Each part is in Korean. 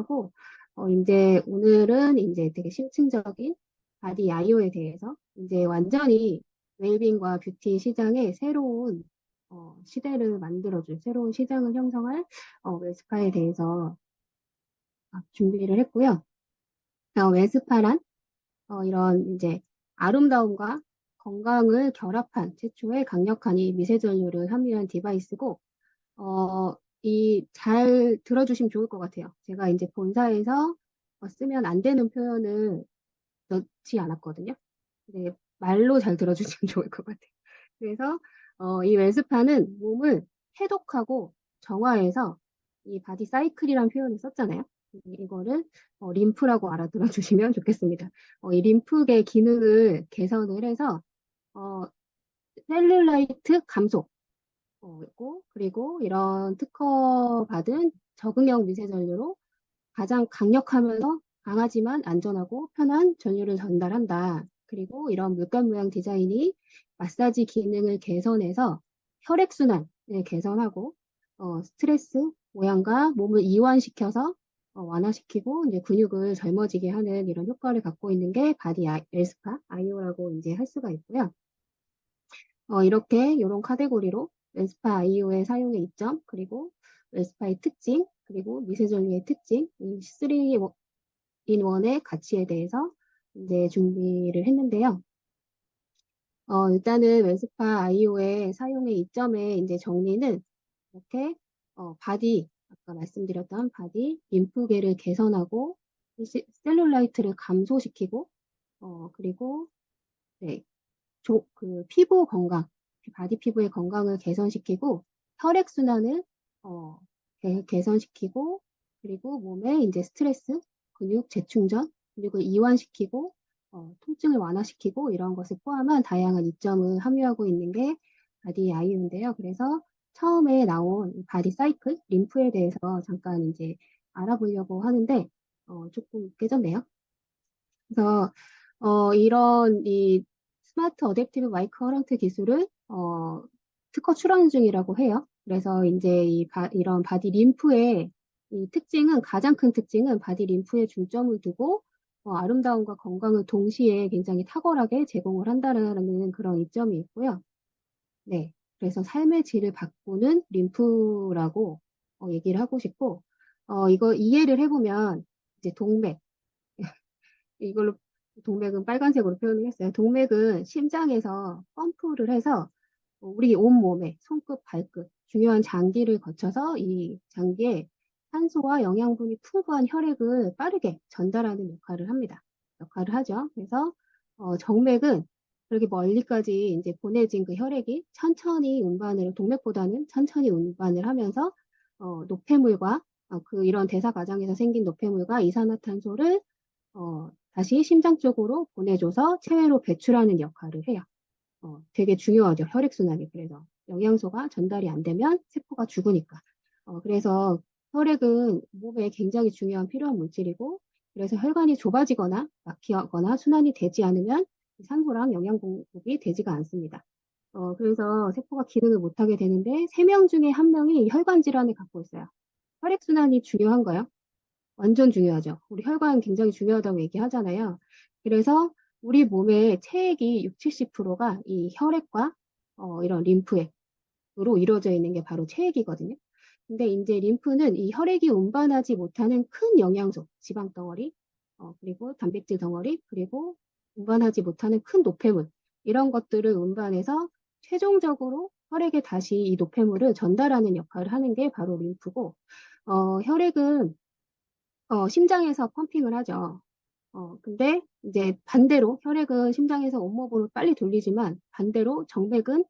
하고, 이제 오늘은 이제 되게 심층적인 바디 아이오에 대해서 이제 완전히 웰빙과 뷰티 시장의 새로운 시대를 만들어줄 새로운 시장을 형성할 웰스파에 대해서 준비를 했고요. 웰스파란 이런 이제 아름다움과 건강을 결합한 최초의 강력한 이 미세전류를 함유한 디바이스고, 이 잘 들어주시면 좋을 것 같아요. 제가 이제 본사에서 쓰면 안 되는 표현을 넣지 않았거든요. 근데 말로 잘 들어주시면 좋을 것 같아요. 그래서 이 웰스파는 몸을 해독하고 정화해서 이 바디 사이클이라는 표현을 썼잖아요. 이거를 림프라고 알아들어 주시면 좋겠습니다. 이 림프계 기능을 개선을 해서 어, 셀룰라이트 감소, 있고, 그리고 이런 특허받은 적응형 미세전류로 가장 강력하면서 강하지만 안전하고 편한 전류를 전달한다. 그리고 이런 물감 모양 디자인이 마사지 기능을 개선해서 혈액순환을 개선하고 스트레스 모양과 몸을 이완시켜서 완화시키고 이제 근육을 젊어지게 하는 이런 효과를 갖고 있는 게 바디 웰스파 아이오라고 이제 할 수가 있고요. 이렇게 이런 카테고리로 웰스파 아이오의 사용의 이점, 그리고 웰스파의 특징, 그리고 미세전류의 특징, 이 3인원의 가치에 대해서 이제 준비를 했는데요. 일단은 웰스파 아이오의 사용의 이점의 이제 정리는 이렇게 바디, 아까 말씀드렸던 바디, 림프계를 개선하고 셀룰라이트를 감소시키고 그리고 네, 그 피부 건강, 바디 피부의 건강을 개선시키고 혈액순환을 어, 개선시키고 그리고 몸에 이제 스트레스, 근육 재충전, 근육을 이완시키고 통증을 완화시키고 이런 것을 포함한 다양한 이점을 함유하고 있는 게 바디 아이유인데요. 그래서 처음에 나온 이 바디 사이클, 림프에 대해서 잠깐 이제 알아보려고 하는데 조금 깨졌네요. 그래서 이런 이 스마트 어댑티브 마이크 커런트 기술을 특허 출원 중이라고 해요. 그래서 이제 이런 바디 림프의 이 특징은 가장 큰 특징은 바디 림프에 중점을 두고 아름다움과 건강을 동시에 굉장히 탁월하게 제공을 한다는 그런 이점이 있고요. 네. 그래서 삶의 질을 바꾸는 림프라고 얘기를 하고 싶고, 이거 이해를 해보면 이제 동맥, 이걸로 동맥은 빨간색으로 표현을 했어요. 동맥은 심장에서 펌프를 해서 우리 온몸에 손끝, 발끝, 중요한 장기를 거쳐서 이 장기에 산소와 영양분이 풍부한 혈액을 빠르게 전달하는 역할을 합니다. 역할을 하죠. 그래서 정맥은 그렇게 멀리까지 이제 보내진 그 혈액이 천천히 운반을, 동맥보다는 천천히 운반을 하면서 노폐물과 이런 대사 과정에서 생긴 노폐물과 이산화탄소를 다시 심장 쪽으로 보내줘서 체외로 배출하는 역할을 해요. 되게 중요하죠. 혈액순환이. 그래서 영양소가 전달이 안 되면 세포가 죽으니까. 그래서 혈액은 몸에 굉장히 중요한 필요한 물질이고, 그래서 혈관이 좁아지거나 막히거나 순환이 되지 않으면 산소랑 영양 공급이 되지가 않습니다. 그래서 세포가 기능을 못하게 되는데, 3명 중에 1명이 혈관 질환을 갖고 있어요. 혈액순환이 중요한가요? 완전 중요하죠. 우리 혈관 굉장히 중요하다고 얘기하잖아요. 그래서 우리 몸의 체액이 6, 70%가 이 혈액과 이런 림프액으로 이루어져 있는 게 바로 체액이거든요. 근데 이제 림프는 이 혈액이 운반하지 못하는 큰 영양소, 지방 덩어리, 그리고 단백질 덩어리, 그리고 운반하지 못하는 큰 노폐물, 이런 것들을 운반해서 최종적으로 혈액에 다시 이 노폐물을 전달하는 역할을 하는 게 바로 림프고, 혈액은 심장에서 펌핑을 하죠. 근데 이제 반대로 혈액은 심장에서 온몸으로 빨리 돌리지만 반대로 정맥은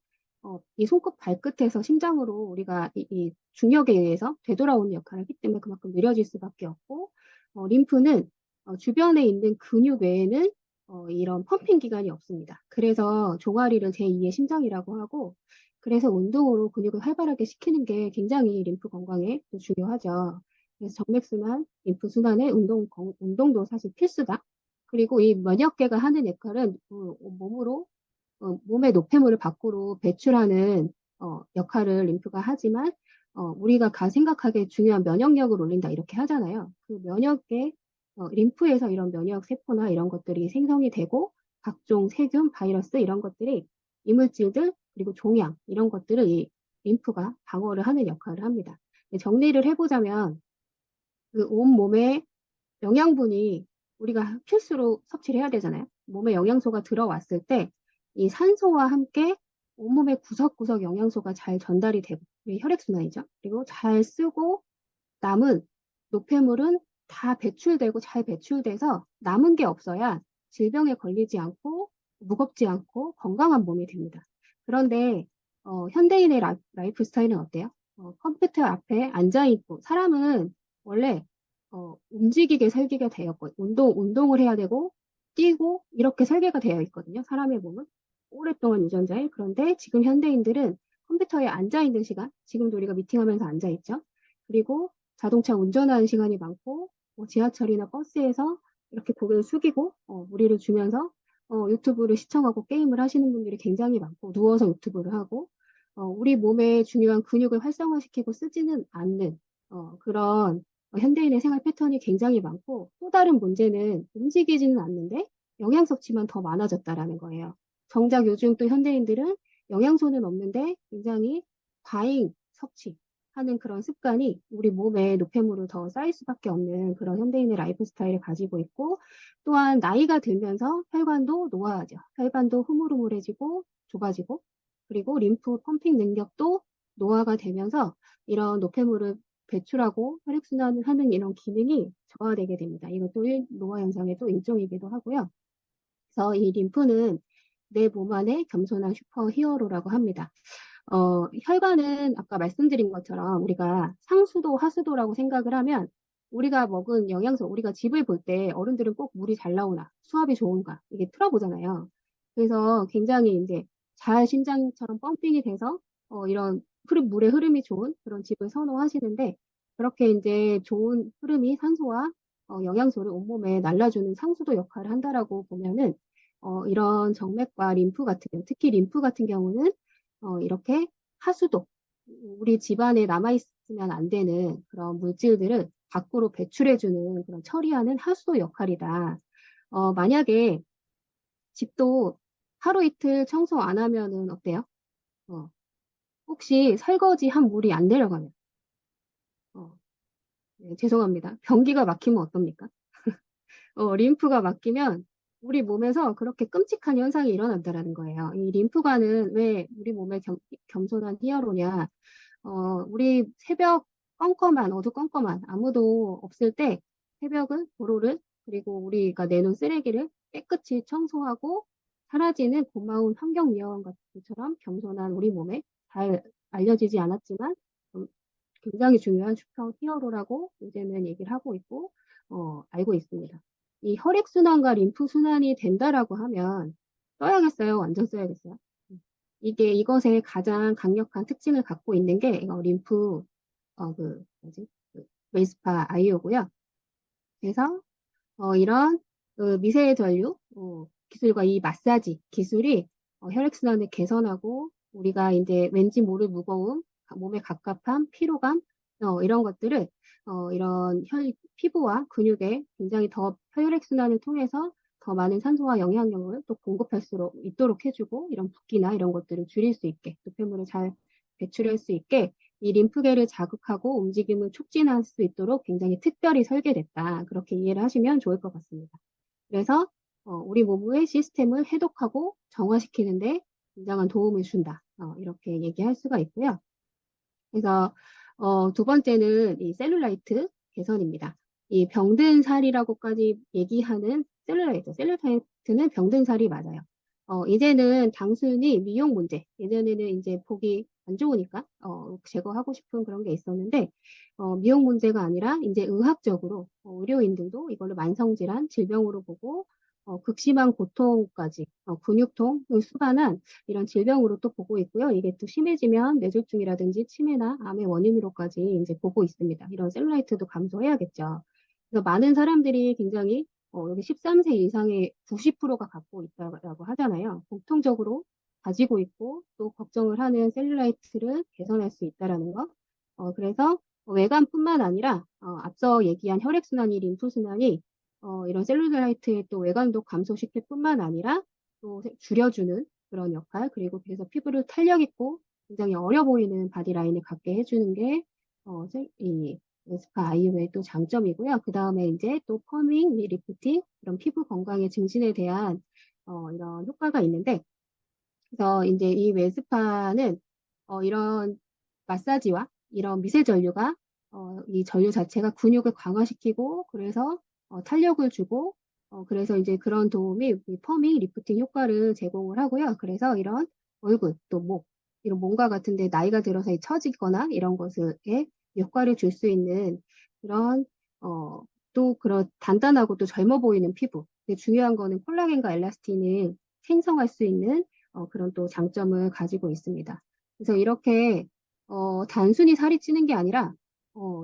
이 손끝 발끝에서 심장으로 우리가 이 중력에 의해서 되돌아오는 역할을 하기 때문에 그만큼 느려질 수밖에 없고 림프는 주변에 있는 근육 외에는 이런 펌핑 기관이 없습니다. 그래서 종아리를 제2의 심장이라고 하고 그래서 운동으로 근육을 활발하게 시키는 게 굉장히 림프 건강에 또 중요하죠. 그래서 정맥순환, 림프순환에 운동도 사실 필수다. 그리고 이 면역계가 하는 역할은 몸의 노폐물을 밖으로 배출하는 역할을 림프가 하지만 우리가 생각하기에 중요한 면역력을 올린다 이렇게 하잖아요. 그 면역계 림프에서 이런 면역 세포나 이런 것들이 생성이 되고 각종 세균, 바이러스 이런 것들이 이물질들 그리고 종양 이런 것들을 이 림프가 방어를 하는 역할을 합니다. 정리를 해보자면 그 온 몸에 영양분이 우리가 필수로 섭취를 해야 되잖아요. 몸에 영양소가 들어왔을 때 이 산소와 함께 온몸의 구석구석 영양소가 잘 전달이 되고 이게 혈액순환이죠. 그리고 잘 쓰고 남은 노폐물은 다 배출되고 잘 배출돼서 남은 게 없어야 질병에 걸리지 않고 무겁지 않고 건강한 몸이 됩니다. 그런데 현대인의 라이프 스타일은 어때요? 컴퓨터 앞에 앉아 있고 사람은 원래 움직이게 설계가 되었고 운동을 해야 되고 뛰고 이렇게 설계가 되어 있거든요. 사람의 몸은 오랫동안 유전자에. 그런데 지금 현대인들은 컴퓨터에 앉아 있는 시간, 지금도 우리가 미팅하면서 앉아 있죠. 그리고 자동차 운전하는 시간이 많고 지하철이나 버스에서 이렇게 고개를 숙이고 무리를 주면서 유튜브를 시청하고 게임을 하시는 분들이 굉장히 많고 누워서 유튜브를 하고 우리 몸의 중요한 근육을 활성화시키고 쓰지는 않는 그런 현대인의 생활 패턴이 굉장히 많고 또 다른 문제는 움직이지는 않는데 영양 섭취만 더 많아졌다라는 거예요. 정작 요즘 또 현대인들은 영양소는 없는데 굉장히 과잉 섭취하는 그런 습관이 우리 몸에 노폐물을 더 쌓일 수밖에 없는 그런 현대인의 라이프 스타일을 가지고 있고 또한 나이가 들면서 혈관도 노화하죠. 혈관도 흐물흐물해지고 좁아지고 그리고 림프 펌핑 능력도 노화가 되면서 이런 노폐물을 배출하고 혈액순환을 하는 이런 기능이 저하되게 됩니다. 이것도 노화 현상의 또 일종이기도 하고요. 그래서 이 림프는 내 몸 안의 겸손한 슈퍼 히어로라고 합니다. 혈관은 아까 말씀드린 것처럼 우리가 상수도, 하수도라고 생각을 하면 우리가 먹은 영양소, 우리가 집을 볼 때 어른들은 꼭 물이 잘 나오나, 수압이 좋은가, 이게 틀어보잖아요. 그래서 굉장히 이제 잘 심장처럼 펌핑이 돼서 이런 물의 흐름이 좋은 그런 집을 선호하시는데 그렇게 이제 좋은 흐름이 산소와 영양소를 온몸에 날라주는 상수도 역할을 한다라고 보면은 이런 정맥과 림프 같은 경우, 특히 림프 같은 경우는 이렇게 하수도, 우리 집안에 남아있으면 안 되는 그런 물질들을 밖으로 배출해주는 그런 처리하는 하수도 역할이다. 만약에 집도 하루 이틀 청소 안 하면은 어때요? 어, 혹시 설거지 한 물이 안 내려가면, 어, 네, 죄송합니다. 변기가 막히면 어떻습니까? 림프가 막히면 우리 몸에서 그렇게 끔찍한 현상이 일어난다라는 거예요. 이 림프관은 왜 우리 몸의 겸손한 히어로냐? 우리 새벽 껌껌한, 어두컴컴한, 아무도 없을 때 새벽은 도로를, 그리고 우리가 내놓은 쓰레기를 깨끗이 청소하고 사라지는 고마운 환경미화원 같은 것처럼 겸손한 우리 몸에 잘 알려지지 않았지만 음, 굉장히 중요한 슈퍼 히어로라고 요새는 얘기를 하고 있고, 알고 있습니다. 이 혈액순환과 림프순환이 된다라고 하면 써야겠어요? 완전 써야겠어요? 이것의 가장 강력한 특징을 갖고 있는 게 이거 림프 뭐지? 웨스파 아이오고요. 그래서 이런 미세 전류 기술과 이 마사지 기술이 혈액순환을 개선하고 우리가 이제 왠지 모를 무거움, 몸의 갑갑함, 피로감 이런 것들을 이런 피부와 근육에 굉장히 더 혈액순환을 통해서 더 많은 산소와 영양력을 또 공급할 수 있도록 해주고 이런 붓기나 이런 것들을 줄일 수 있게 노폐물을 잘 배출할 수 있게 이 림프계를 자극하고 움직임을 촉진할 수 있도록 굉장히 특별히 설계됐다. 그렇게 이해를 하시면 좋을 것 같습니다. 그래서 우리 몸의 시스템을 해독하고 정화시키는데 굉장한 도움을 준다. 이렇게 얘기할 수가 있고요. 그래서 두 번째는 이 셀룰라이트 개선입니다. 이 병든 살이라고까지 얘기하는 셀룰라이트. 셀룰라이트는 병든 살이 맞아요. 이제는 단순히 미용 문제. 예전에는 이제 보기 안 좋으니까 제거하고 싶은 그런 게 있었는데 미용 문제가 아니라 이제 의학적으로 의료인들도 이걸로 만성질환, 질병으로 보고 극심한 고통까지 근육통, 수반한 이런 질병으로 또 보고 있고요. 이게 또 심해지면 뇌졸중이라든지 치매나 암의 원인으로까지 이제 보고 있습니다. 이런 셀룰라이트도 감소해야겠죠. 그래서 많은 사람들이 굉장히 여기 13세 이상의 90%가 갖고 있다고 하잖아요. 공통적으로 가지고 있고 또 걱정을 하는 셀룰라이트를 개선할 수 있다라는 거. 그래서 외관뿐만 아니라 앞서 얘기한 혈액순환이, 림프순환이 이런 셀룰라이트의 또 외관도 감소시킬 뿐만 아니라 또 줄여주는 그런 역할, 그리고 그래서 피부를 탄력 있고 굉장히 어려 보이는 바디라인을 갖게 해주는 게 이 에스파 아이유의 또 장점이고요. 그 다음에 이제 또 펌밍, 리프팅, 이런 피부 건강의 증진에 대한 이런 효과가 있는데, 그래서 이제 이 웨스파는 이런 마사지와 이런 미세 전류가 이 전류 자체가 근육을 강화시키고 그래서 탄력을 주고 그래서 이제 그런 도움이 이 펌밍, 리프팅 효과를 제공을 하고요. 그래서 이런 얼굴 또 목 이런 몸과 같은데 나이가 들어서 처지거나 이런 것에 효과를 줄 수 있는 그런 또 그런 단단하고 또 젊어 보이는 피부. 근데 중요한 거는 콜라겐과 엘라스틴을 생성할 수 있는 그런 또 장점을 가지고 있습니다. 그래서 이렇게 단순히 살이 찌는 게 아니라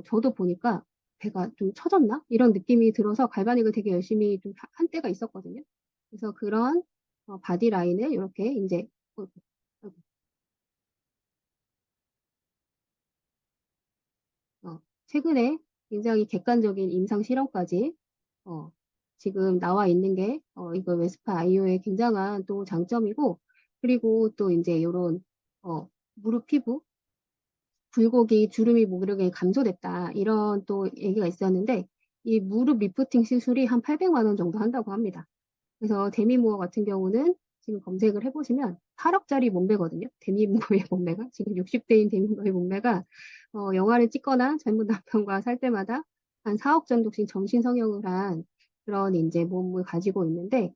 저도 보니까 배가 좀 처졌나? 이런 느낌이 들어서 갈바닉을 되게 열심히 좀 한 때가 있었거든요. 그래서 그런 바디 라인을 이렇게 이제 어이구, 어이구, 최근에 굉장히 객관적인 임상 실험까지 어, 지금 나와 있는 게 이거 웨스파 아이오의 굉장한 또 장점이고, 그리고 또 이제 이런 무릎 피부 굴곡이 주름이 모르게 감소됐다. 이런 또 얘기가 있었는데 이 무릎 리프팅 시술이 한 800만 원 정도 한다고 합니다. 그래서 데미모어 같은 경우는 지금 검색을 해보시면 8억짜리 몸매거든요. 데미모어의 몸매가 지금 60대인 데미모어의 몸매가 영화를 찍거나 젊은 남편과 살 때마다 한 4억 정도씩 정신 성형을 한 그런 이제 몸을 가지고 있는데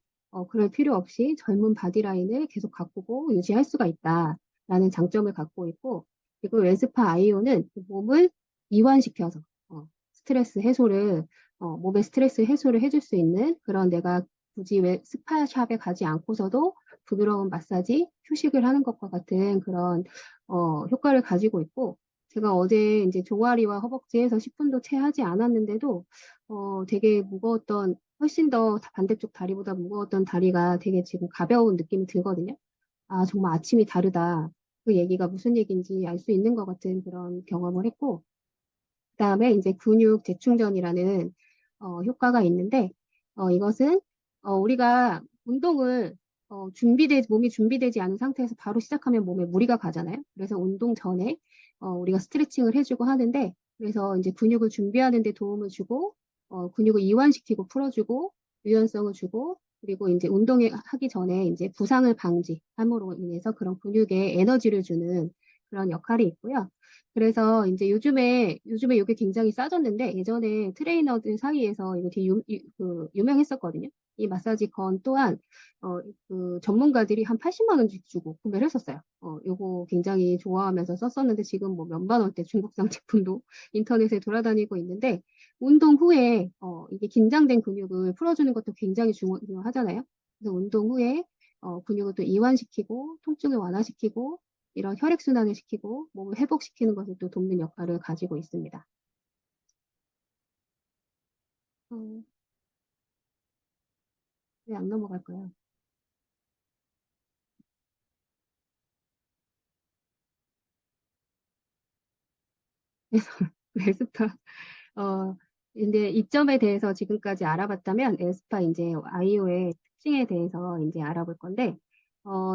그럴 필요 없이 젊은 바디라인을 계속 가꾸고 유지할 수가 있다라는 장점을 갖고 있고, 그리고 웨스파 아이오는 몸을 이완시켜서 스트레스 해소를 몸의 스트레스 해소를 해줄 수 있는 그런, 내가 굳이 왜 스파샵에 가지 않고서도 부드러운 마사지, 휴식을 하는 것과 같은 그런 효과를 가지고 있고, 제가 어제 이제 종아리와 허벅지에서 10분도 채 하지 않았는데도 되게 무거웠던, 훨씬 더 반대쪽 다리보다 무거웠던 다리가 되게 지금 가벼운 느낌이 들거든요. 아, 정말 아침이 다르다. 그 얘기가 무슨 얘기인지 알 수 있는 것 같은 그런 경험을 했고, 그다음에 이제 근육 재충전이라는 효과가 있는데, 이것은 우리가 운동을 몸이 준비되지 않은 상태에서 바로 시작하면 몸에 무리가 가잖아요. 그래서 운동 전에 우리가 스트레칭을 해주고 하는데, 그래서 이제 근육을 준비하는 데 도움을 주고 근육을 이완시키고 풀어주고 유연성을 주고, 그리고 이제 운동을 하기 전에 이제 부상을 방지함으로 인해서 그런 근육에 에너지를 주는 그런 역할이 있고요. 그래서 이제 요즘에 이게 굉장히 싸졌는데, 예전에 트레이너들 사이에서 이거 되게 유명했었거든요. 이 마사지 건 또한 그 전문가들이 한 80만 원 주고 구매를 했었어요. 요거 굉장히 좋아하면서 썼었는데 지금 뭐 몇만 원대 중국산 제품도 인터넷에 돌아다니고 있는데, 운동 후에 이게 긴장된 근육을 풀어주는 것도 굉장히 중요하잖아요. 그래서 운동 후에 근육을 또 이완시키고 통증을 완화시키고 이런 혈액순환을 시키고 몸을 회복시키는 것을 또 돕는 역할을 가지고 있습니다. 어, 왜 안 넘어갈까요? 그래서 에스파 근데 이점에 대해서 지금까지 알아봤다면 에스파 이제 아이오의 특징에 대해서 이제 알아볼 건데,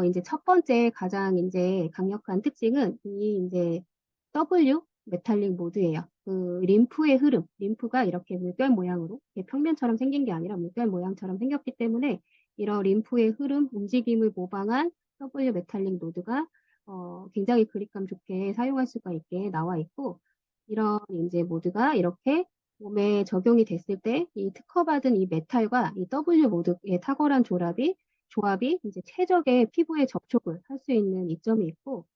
이제 첫 번째 가장 이제 강력한 특징은 이 이제 W 메탈릭 모드예요. 그 림프의 흐름, 림프가 이렇게 물결 모양으로 이렇게 평면처럼 생긴 게 아니라 물결 모양처럼 생겼기 때문에 이런 림프의 흐름, 움직임을 모방한 W 메탈릭 노드가 굉장히 그립감 좋게 사용할 수가 있게 나와 있고, 이런 이제 모드가 이렇게 몸에 적용이 됐을 때 이 특허받은 이 메탈과 이 W 모드의 탁월한 조합이 이제 최적의 피부에 접촉을 할 수 있는 이점이 있고,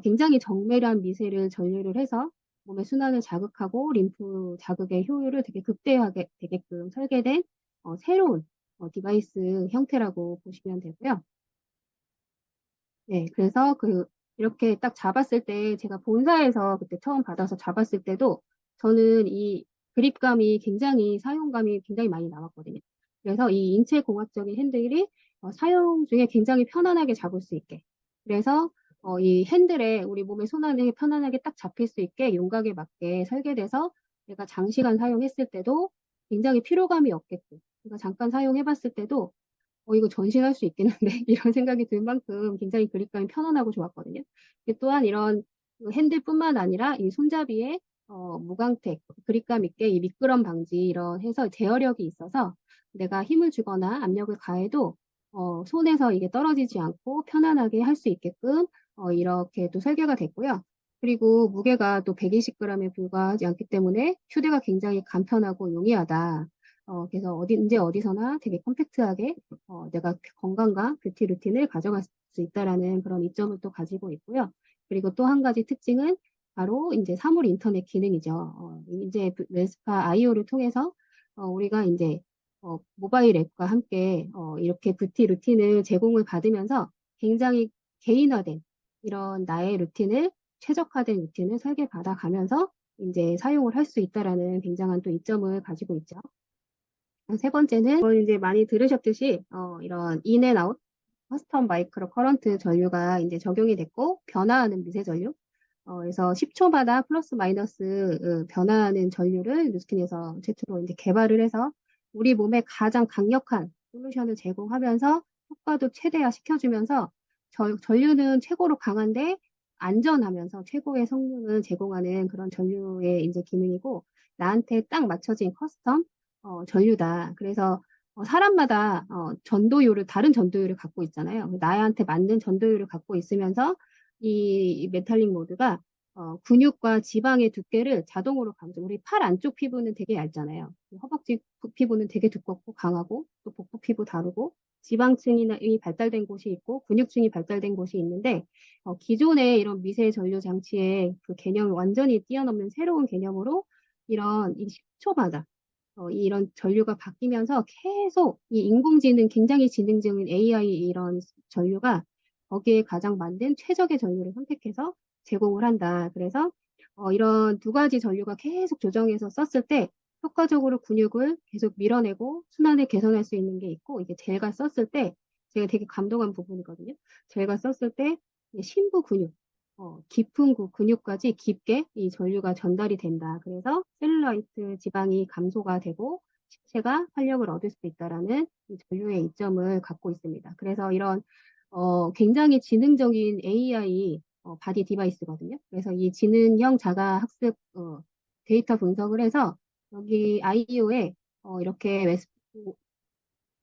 굉장히 정밀한 미세를 전류를 해서 몸의 순환을 자극하고 림프 자극의 효율을 되게 극대화하게 되게끔 설계된 새로운 디바이스 형태라고 보시면 되고요. 네, 그래서 이렇게 딱 잡았을 때 제가 본사에서 그때 처음 받아서 잡았을 때도 저는 이 그립감이 굉장히 사용감이 굉장히 많이 남았거든요. 그래서 이 인체공학적인 핸들이 사용 중에 굉장히 편안하게 잡을 수 있게. 그래서 이 핸들에 우리 몸에 손 안에 편안하게 딱 잡힐 수 있게 윤곽에 맞게 설계돼서 내가 장시간 사용했을 때도 굉장히 피로감이 없게끔, 내가 잠깐 사용해봤을 때도 이거 전신할 수 있겠는데? 이런 생각이 들 만큼 굉장히 그립감이 편안하고 좋았거든요. 또한 이런 그 핸들뿐만 아니라 이 손잡이에 무광택, 그립감 있게 이 미끄럼 방지 이런 해서 제어력이 있어서 내가 힘을 주거나 압력을 가해도 손에서 이게 떨어지지 않고 편안하게 할 수 있게끔 이렇게 또 설계가 됐고요. 그리고 무게가 또 120g에 불과하지 않기 때문에 휴대가 굉장히 간편하고 용이하다. 그래서 언제 어디서나 되게 컴팩트하게 내가 건강과 뷰티 루틴을 가져갈 수 있다라는 그런 이점을 또 가지고 있고요. 그리고 또 한 가지 특징은 바로 이제 사물 인터넷 기능이죠. 이제 웨스파 아이오를 통해서 우리가 이제 모바일 앱과 함께 이렇게 뷰티 루틴을 제공을 받으면서 굉장히 개인화된 이런 나의 루틴을 최적화된 루틴을 설계받아 가면서 이제 사용을 할 수 있다라는 굉장한 또 이점을 가지고 있죠. 세 번째는 이제 많이 들으셨듯이 이런 인앤아웃 커스텀 마이크로 커런트 전류가 이제 적용이 됐고 변화하는 미세 전류 그래서 10초마다 플러스 마이너스 변화하는 전류를 누스킨에서 최초로 이제 개발을 해서 우리 몸에 가장 강력한 솔루션을 제공하면서 효과도 최대화 시켜주면서 전류는 최고로 강한데 안전하면서 최고의 성능을 제공하는 그런 전류의 이제 기능이고 나한테 딱 맞춰진 커스텀 전류다. 그래서 사람마다 다른 전도율을 갖고 있잖아요. 나한테 맞는 전도율을 갖고 있으면서 이 메탈릭 모드가 근육과 지방의 두께를 자동으로 감죠. 우리 팔 안쪽 피부는 되게 얇잖아요. 허벅지 피부는 되게 두껍고 강하고 또 복부 피부 다르고 지방층이 발달된 곳이 있고 근육층이 발달된 곳이 있는데 기존의 이런 미세 전류 장치의 그 개념을 완전히 뛰어넘는 새로운 개념으로 이런 이 10초마다 이런 전류가 바뀌면서 계속 이 인공지능 굉장히 지능적인 AI 이런 전류가 거기에 가장 맞는 최적의 전류를 선택해서 제공을 한다. 그래서 이런 두 가지 전류가 계속 조정해서 썼을 때 효과적으로 근육을 계속 밀어내고 순환을 개선할 수 있는 게 있고 이게 젤가 썼을 때 제가 되게 감동한 부분이거든요. 젤가 썼을 때 심부 근육, 깊은 근육까지 깊게 이 전류가 전달이 된다. 그래서 셀룰라이트 지방이 감소가 되고 신체가 활력을 얻을 수 있다라는 이 전류의 이점을 갖고 있습니다. 그래서 이런 굉장히 지능적인 AI 바디 디바이스거든요. 그래서 이 지능형 자가 학습 데이터 분석을 해서 여기 아이오에 이렇게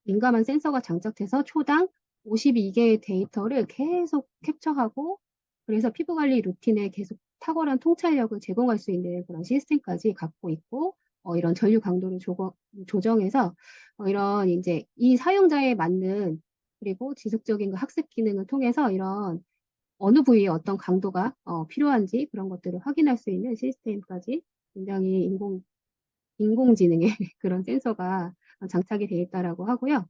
민감한 센서가 장착돼서 초당 52개의 데이터를 계속 캡처하고 그래서 피부 관리 루틴에 계속 탁월한 통찰력을 제공할 수 있는 그런 시스템까지 갖고 있고 이런 전류 강도를 조정해서 이런 이제 이 사용자에 맞는 그리고 지속적인 그 학습 기능을 통해서 이런 어느 부위에 어떤 강도가 필요한지 그런 것들을 확인할 수 있는 시스템까지 굉장히 인공지능의 그런 센서가 장착이 되어 있다라고 하고요.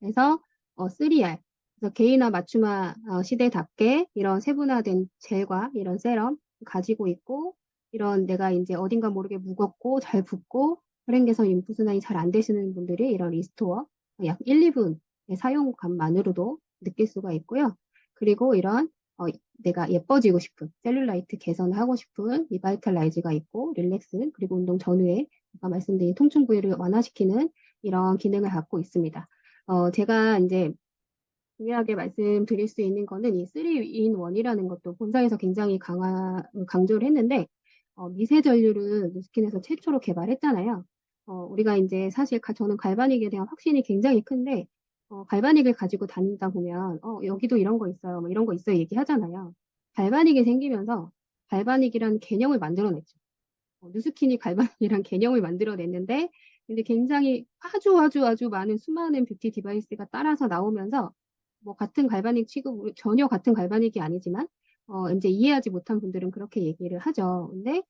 그래서 3R, 그래서 개인화 맞춤화 시대답게 이런 세분화된 젤과 이런 세럼 가지고 있고 이런 내가 이제 어딘가 모르게 무겁고 잘 붓고 혈행 개선 림프 순환이 잘 안 되시는 분들이 이런 리스토어 약 1, 2분의 사용감만으로도 느낄 수가 있고요. 그리고 이런 내가 예뻐지고 싶은 셀룰라이트 개선을 하고 싶은 리바이탈라이즈가 있고 릴렉스 그리고 운동 전후에 아까 말씀드린 통증 부위를 완화시키는 이런 기능을 갖고 있습니다. 제가 이제 중요하게 말씀드릴 수 있는 거는 이 3in1이라는 것도 본사에서 굉장히 강조를 했는데, 미세 전류를 누스킨에서 최초로 개발했잖아요. 우리가 이제 사실 저는 갈바닉에 대한 확신이 굉장히 큰데, 갈바닉을 가지고 다니다 보면, 여기도 이런 거 있어요. 뭐 이런 거 있어요. 얘기하잖아요. 갈바닉이 생기면서 갈바닉이라는 개념을 만들어냈죠. 누스킨이 갈바닉이란 개념을 만들어냈는데, 근데 굉장히 아주 많은 수많은 뷰티 디바이스가 따라서 나오면서 뭐 같은 갈바닉 취급 전혀 같은 갈바닉이 아니지만 이제 이해하지 못한 분들은 그렇게 얘기를 하죠. 근데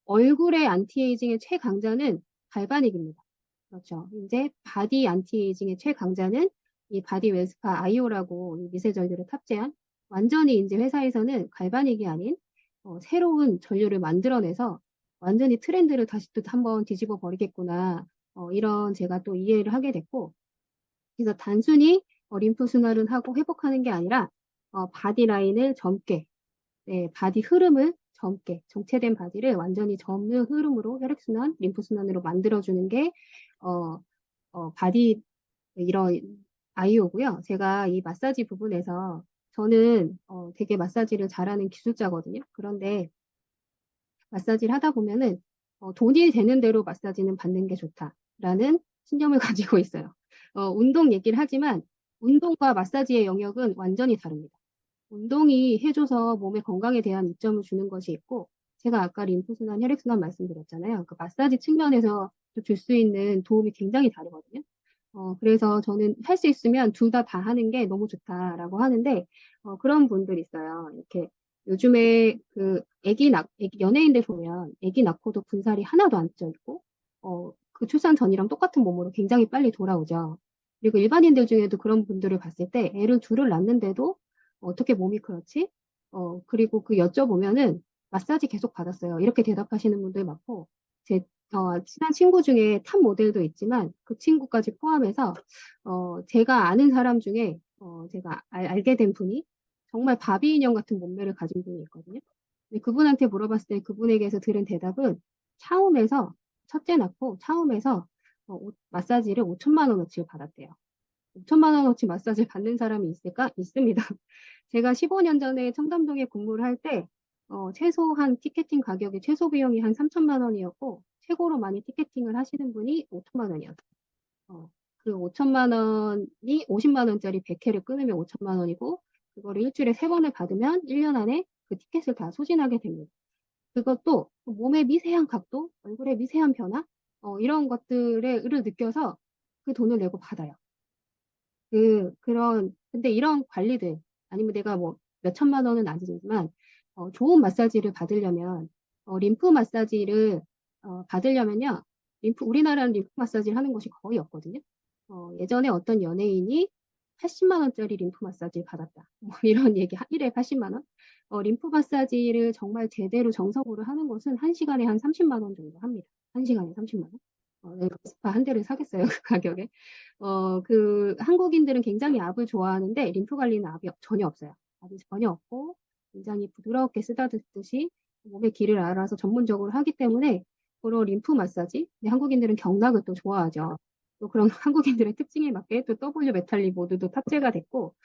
얼굴의 안티에이징의 최강자는 갈바닉입니다. 그렇죠. 이제 바디 안티에이징의 최강자는 이 바디 웰스파 아이오라고 이 미세 전류를 탑재한 완전히 이제 회사에서는 갈바닉이 아닌 새로운 전류를 만들어내서 완전히 트렌드를 다시 또 한번 뒤집어 버리겠구나. 이런 제가 또 이해를 하게 됐고 그래서 단순히 림프 순환을 하고 회복하는 게 아니라 바디 라인을 젊게, 네, 바디 흐름을 젊게, 정체된 바디를 완전히 젊은 흐름으로 혈액순환, 림프순환으로 만들어주는 게, 어, 바디, 이런 아이오고요. 제가 이 마사지 부분에서 저는 되게 마사지를 잘하는 기술자거든요. 그런데 마사지를 하다 보면은 돈이 되는 대로 마사지는 받는 게 좋다라는 신념을 가지고 있어요. 운동 얘기를 하지만 운동과 마사지의 영역은 완전히 다릅니다. 운동이 해줘서 몸의 건강에 대한 이점을 주는 것이 있고, 제가 아까 림프순환, 혈액순환 말씀드렸잖아요. 그 마사지 측면에서 줄 수 있는 도움이 굉장히 다르거든요. 그래서 저는 할 수 있으면 둘 다 하는 게 너무 좋다라고 하는데, 그런 분들이 있어요. 이렇게 요즘에 그 연예인들 보면 아기 낳고도 분살이 하나도 안 쪄 있고, 그 출산 전이랑 똑같은 몸으로 굉장히 빨리 돌아오죠. 그리고 일반인들 중에도 그런 분들을 봤을 때 애를 둘을 낳는데도 어떻게 몸이 그렇지? 그리고 그 여쭤보면은 마사지 계속 받았어요. 이렇게 대답하시는 분들 많고, 제 친한 친구 중에 탑 모델도 있지만 그 친구까지 포함해서 제가 아는 사람 중에 제가 알게 된 분이 정말 바비 인형 같은 몸매를 가진 분이 있거든요. 근데 그분한테 물어봤을 때 그분에게서 들은 대답은 차움에서 첫째 낳고 차움에서 마사지를 5천만 원어치 받았대요. 5천만 원어치 마사지를 받는 사람이 있을까? 있습니다. 제가 15년 전에 청담동에 근무를 할 때, 최소한 티켓팅 가격이 최소 비용이 한 3천만 원이었고, 최고로 많이 티켓팅을 하시는 분이 5천만 원이었어요. 어, 그 5천만 원이 50만 원짜리 100회를 끊으면 5천만 원이고, 그거를 일주일에 3번을 받으면 1년 안에 그 티켓을 다 소진하게 됩니다. 그것도 몸의 미세한 각도, 얼굴의 미세한 변화, 이런 것들을 느껴서 그 돈을 내고 받아요. 근데 이런 관리들, 아니면 내가 뭐 몇 천만 원은 아니지만, 좋은 마사지를 받으려면, 림프 마사지를, 받으려면요, 우리나라는 림프 마사지를 하는 곳이 거의 없거든요. 예전에 어떤 연예인이 80만 원짜리 림프 마사지를 받았다. 뭐 이런 얘기, 1회 80만 원? 림프 마사지를 정말 제대로 정석으로 하는 곳은 1시간에 한 30만 원 정도 합니다. 1시간에 30만 원? 내가 스파 한 대를 사겠어요, 그 가격에. 한국인들은 굉장히 압을 좋아하는데 림프 관리는 압이 전혀 없어요. 압이 전혀 없고 굉장히 부드럽게 쓰다듬듯이 몸의 길을 알아서 전문적으로 하기 때문에 그런 림프 마사지, 근데 한국인들은 경락을 또 좋아하죠. 또 그런 한국인들의 특징에 맞게 또 W 메탈리 모드도 탑재가 됐고,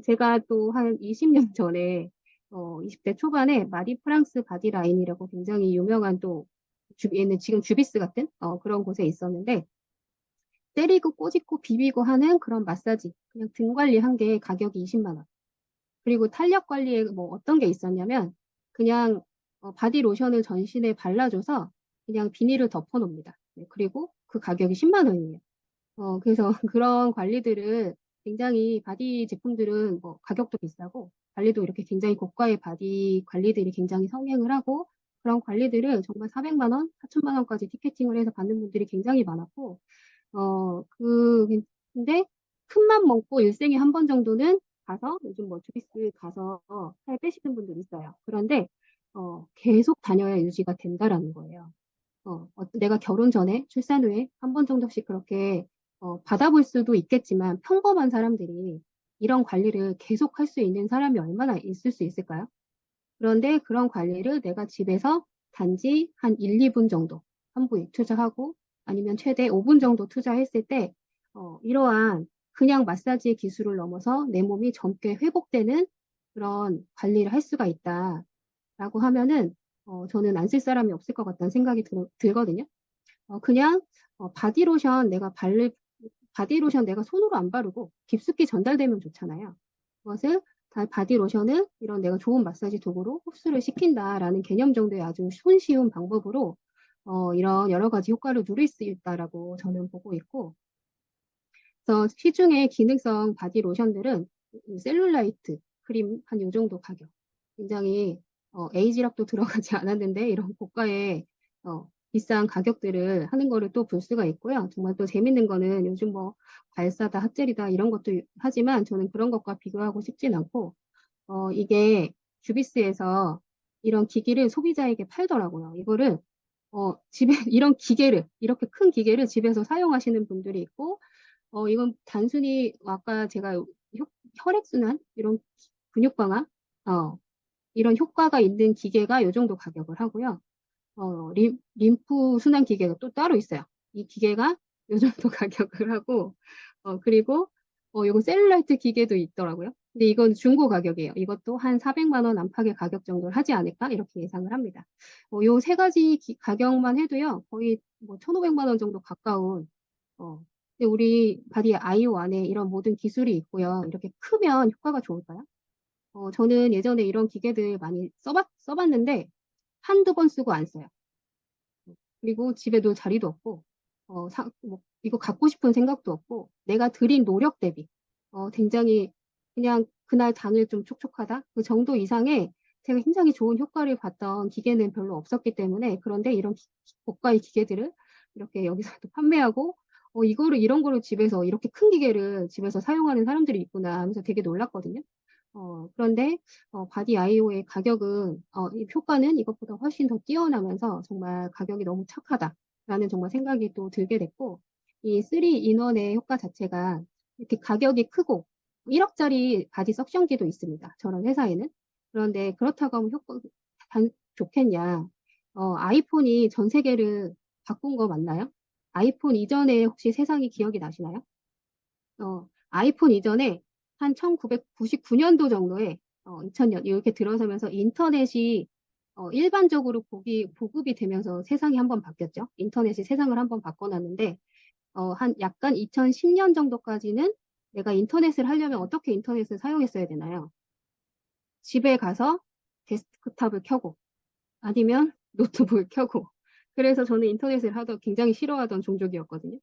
제가 또 한 20년 전에 20대 초반에 마디 프랑스 바디 라인이라고 굉장히 유명한 또 얘는 지금 주비스 같은 그런 곳에 있었는데 때리고 꼬집고 비비고 하는 그런 마사지, 그냥 등 관리한 게 가격이 20만 원. 그리고 탄력 관리에 뭐 어떤 게 있었냐면 그냥 바디 로션을 전신에 발라줘서 그냥 비닐을 덮어놓습니다. 네, 그리고 그 가격이 10만 원이에요. 그래서 그런 관리들을 굉장히 바디 제품들은 뭐 가격도 비싸고 관리도 이렇게 굉장히 고가의 바디 관리들이 굉장히 성행을 하고 그런 관리들을 정말 400만 원, 4천만 원까지 티켓팅을 해서 받는 분들이 굉장히 많았고 근데 큰 맘 먹고 일생에 한 번 정도는 가서, 요즘 뭐 주비스 가서 살 빼시는 분들이 있어요. 그런데, 계속 다녀야 유지가 된다라는 거예요. 내가 결혼 전에, 출산 후에 한 번 정도씩 그렇게, 받아볼 수도 있겠지만 평범한 사람들이 이런 관리를 계속 할 수 있는 사람이 얼마나 있을 수 있을까요? 그런데 그런 관리를 내가 집에서 단지 한 1, 2분 정도 한부위 투자하고 아니면 최대 5분 정도 투자했을 때 이러한 그냥 마사지 기술을 넘어서 내 몸이 젊게 회복되는 그런 관리를 할 수가 있다라고 하면은 저는 안 쓸 사람이 없을 것 같다는 생각이 들거든요. 그냥 바디로션 바디로션 내가 손으로 안 바르고 깊숙이 전달되면 좋잖아요. 그것을 바디로션을 이런 내가 좋은 마사지 도구로 흡수를 시킨다라는 개념 정도의 아주 손쉬운 방법으로 이런 여러 가지 효과를 누릴 수 있다라고 저는 보고 있고, 그래서 시중의 기능성 바디로션들은 셀룰라이트 크림 한 요 정도 가격. 굉장히 에이지락도 들어가지 않았는데 이런 고가의 비싼 가격들을 하는 거를 또 볼 수가 있고요. 정말 또 재밌는 거는 요즘 뭐 발사다, 핫젤이다 이런 것도 하지만 저는 그런 것과 비교하고 싶진 않고 이게 주비스에서 이런 기기를 소비자에게 팔더라고요. 이거를 집에 이런 기계를 이렇게 큰 기계를 집에서 사용하시는 분들이 있고 이건 단순히 아까 제가 혈액순환, 이런 근육 강화, 어, 이런 효과가 있는 기계가 요 정도 가격을 하고요. 림프 순환 기계가 또 따로 있어요. 이 기계가 요 정도 가격을 하고, 그리고, 요거 셀룰라이트 기계도 있더라고요. 근데 이건 중고 가격이에요. 이것도 한 400만 원 안팎의 가격 정도를 하지 않을까? 이렇게 예상을 합니다. 요 세 가지 가격만 해도요, 거의 뭐 1,500만 원 정도 가까운, 근데 우리 바디 아이오 안에 이런 모든 기술이 있고요. 이렇게 크면 효과가 좋을까요? 저는 예전에 이런 기계들 많이 써봤는데, 한두 번 쓰고 안 써요. 그리고 집에 둘 자리도 없고, 이거 갖고 싶은 생각도 없고, 내가 들인 노력 대비, 굉장히 그냥 그날 당일 좀 촉촉하다? 그 정도 이상의 제가 굉장히 좋은 효과를 봤던 기계는 별로 없었기 때문에, 그런데 이런 고가의 기계들을 이렇게 여기서 또 판매하고, 이런 거를 집에서, 이렇게 큰 기계를 집에서 사용하는 사람들이 있구나 하면서 되게 놀랐거든요. 그런데 바디 아이오의 가격은 이 효과는 이것보다 훨씬 더 뛰어나면서 정말 가격이 너무 착하다라는 정말 생각이 또 들게 됐고 이 3인원의 효과 자체가 이렇게 가격이 크고 1억짜리 바디 석션기도 있습니다. 저런 회사에는. 그런데 그렇다고 하면 효과 좋겠냐? 아이폰이 전 세계를 바꾼 거 맞나요? 아이폰 이전에 혹시 세상이 기억이 나시나요? 아이폰 이전에 한 1999년도 정도에 2000년 이렇게 들어서면서 인터넷이 일반적으로 보급이 되면서 세상이 한번 바뀌었죠. 인터넷이 세상을 한번 바꿔놨는데 한 약간 2010년 정도까지는 내가 인터넷을 하려면 어떻게 인터넷을 사용했어야 되나요? 집에 가서 데스크탑을 켜고 아니면 노트북을 켜고. 그래서 저는 인터넷을 굉장히 싫어하던 종족이었거든요.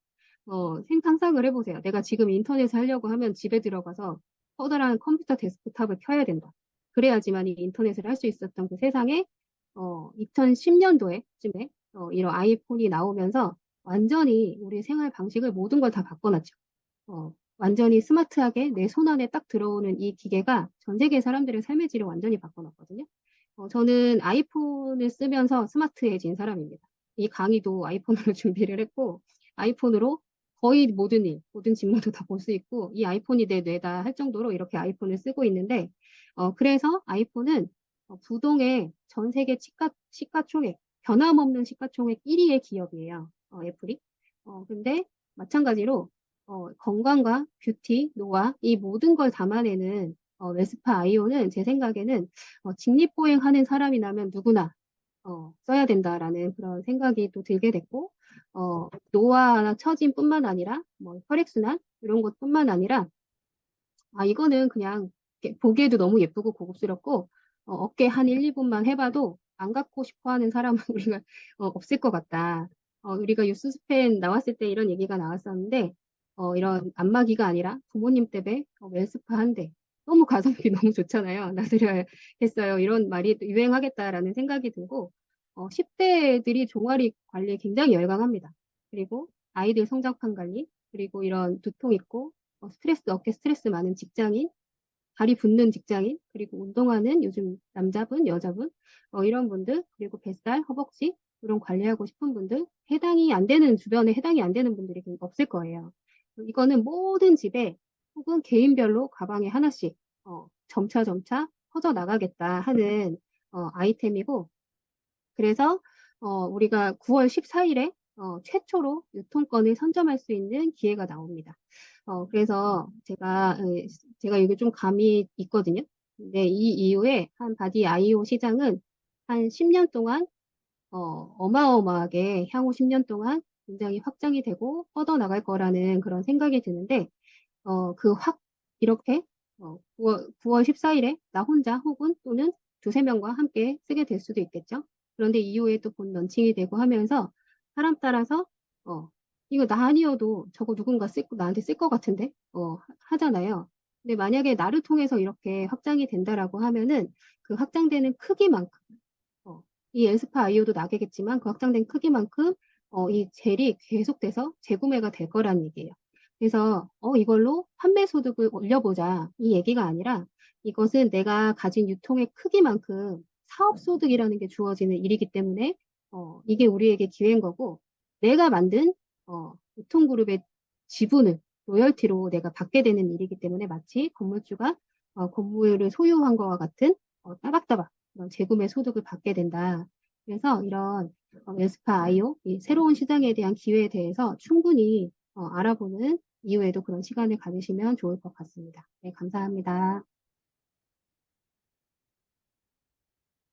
상상을 해보세요. 내가 지금 인터넷을 하려고 하면 집에 들어가서 커다란 컴퓨터 데스크탑을 켜야 된다. 그래야지만 이 인터넷을 할 수 있었던 그 세상에 2010년도에쯤에 이런 아이폰이 나오면서 완전히 우리 생활 방식을 모든 걸 다 바꿔놨죠. 완전히 스마트하게 내 손안에 딱 들어오는 이 기계가 전 세계 사람들의 삶의 질을 완전히 바꿔놨거든요. 저는 아이폰을 쓰면서 스마트해진 사람입니다. 이 강의도 아이폰으로 준비를 했고, 아이폰으로 거의 모든 일, 모든 직무도 다 볼 수 있고, 이 아이폰이 내 뇌다 할 정도로 이렇게 아이폰을 쓰고 있는데, 그래서 아이폰은 부동의 전 세계 시가총액, 변함없는 시가총액 1위의 기업이에요. 애플이. 근데 마찬가지로 건강과 뷰티, 노화, 이 모든 걸 담아내는 웨스파 아이오는 제 생각에는 직립보행하는 사람이라면 누구나 써야 된다라는 그런 생각이 또 들게 됐고, 노화나 처짐뿐만 아니라 뭐 혈액순환 이런 것뿐만 아니라 이거는 그냥 이렇게 보기에도 너무 예쁘고 고급스럽고 어깨 한 1, 2분만 해봐도 안 갖고 싶어 하는 사람은 우리가 없을 것 같다. 우리가 뉴스스펜 나왔을 때 이런 얘기가 나왔었는데 이런 안마기가 아니라 부모님 댁에 웰스파 한 대. 너무 가성비 너무 좋잖아요. 놔드려야겠어요. 이런 말이 또 유행하겠다라는 생각이 들고 10대들이 종아리 관리에 굉장히 열광합니다. 그리고 아이들 성장판 관리, 그리고 이런 두통 있고 어깨 스트레스 많은 직장인, 다리 붓는 직장인, 그리고 운동하는 요즘 남자분, 여자분, 이런 분들, 그리고 뱃살, 허벅지, 이런 관리하고 싶은 분들, 주변에 해당이 안 되는 분들이 없을 거예요. 이거는 모든 집에 혹은 개인별로 가방에 하나씩, 점차 점차 퍼져 나가겠다 하는, 아이템이고, 그래서 우리가 9월 14일에 최초로 유통권을 선점할 수 있는 기회가 나옵니다. 그래서 제가 이게 좀 감이 있거든요. 근데 이 이후에 한 바디 아이오 시장은 한 10년 동안 어마어마하게 향후 10년 동안 굉장히 확장이 되고 뻗어나갈 거라는 그런 생각이 드는데 이렇게 9월 14일에 나 혼자 혹은 또는 두세 명과 함께 쓰게 될 수도 있겠죠. 그런데 이후에 또 본 런칭이 되고 하면서 사람 따라서 어, 이거 나 아니어도 저거 누군가 나한테 쓸 것 같은데 하잖아요. 근데 만약에 나를 통해서 이렇게 확장이 된다라고 하면은 그 확장되는 크기만큼 이 에스파 아이오도 나겠지만 그 확장된 크기만큼 이 젤이 계속돼서 재구매가 될 거라는 얘기예요. 그래서 이걸로 판매 소득을 올려보자 이 얘기가 아니라 이것은 내가 가진 유통의 크기만큼 사업 소득이라는 게 주어지는 일이기 때문에 이게 우리에게 기회인 거고 내가 만든 유통그룹의 지분을 로열티로 내가 받게 되는 일이기 때문에 마치 건물주가 건물을 소유한 것과 같은 따박따박 그런 재구매 소득을 받게 된다. 그래서 이런 웨스파 IO, 이 새로운 시장에 대한 기회에 대해서 충분히 알아보는 이후에도 그런 시간을 가지시면 좋을 것 같습니다. 네, 감사합니다.